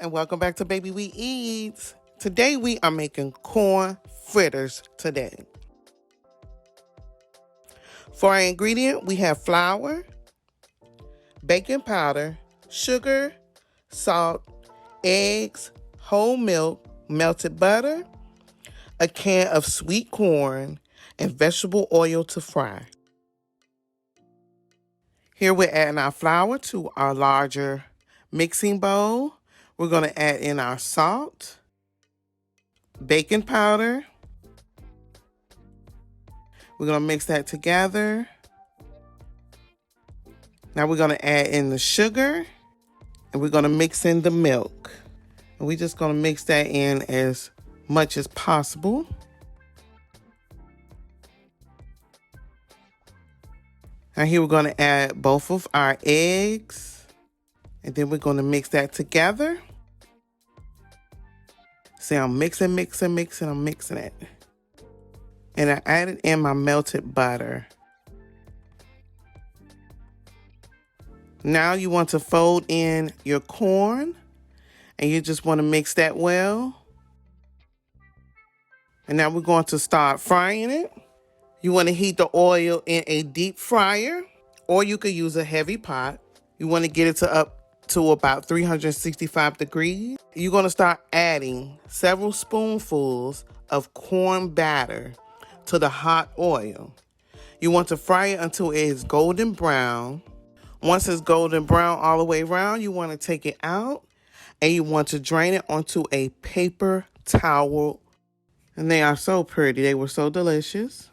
and welcome back to Baby We Eats. Today we are making corn fritters today. For our ingredient, we have flour, baking powder, sugar, salt, eggs, whole milk, melted butter, a can of sweet corn, and vegetable oil to fry. Here we're adding our flour to our larger mixing bowl. We're going to add in our salt, baking powder. We're going to mix that together. Now we're going to add in the sugar, and we're going to mix in the milk. And we're just going to mix that in as much as possible. Now here we're going to add both of our eggs, and then we're going to mix that together. See, I'm mixing, I'm mixing it. And I added in my melted butter. Now you want to fold in your corn, and you just want to mix that well. And now we're going to start frying it. You want to heat the oil in a deep fryer, or you could use a heavy pot. You want to get it up to about 365 degrees. You're going to start adding several spoonfuls of corn batter to the hot oil. You want to fry it until it is golden brown. Once it's golden brown all the way around, you want to take it out and you want to drain it onto a paper towel. And they are so pretty. They were so delicious.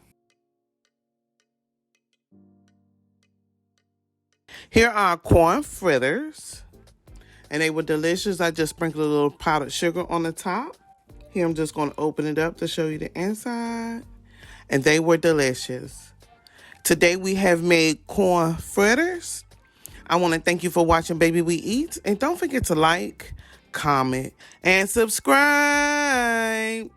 Here are corn fritters, and they were delicious. I just sprinkled a little powdered sugar on the top. Here I'm just going to open it up to show you the inside, and they were delicious. Today we have made corn fritters. I want to thank you for watching Baby We Eat, and don't forget to like, comment, and subscribe.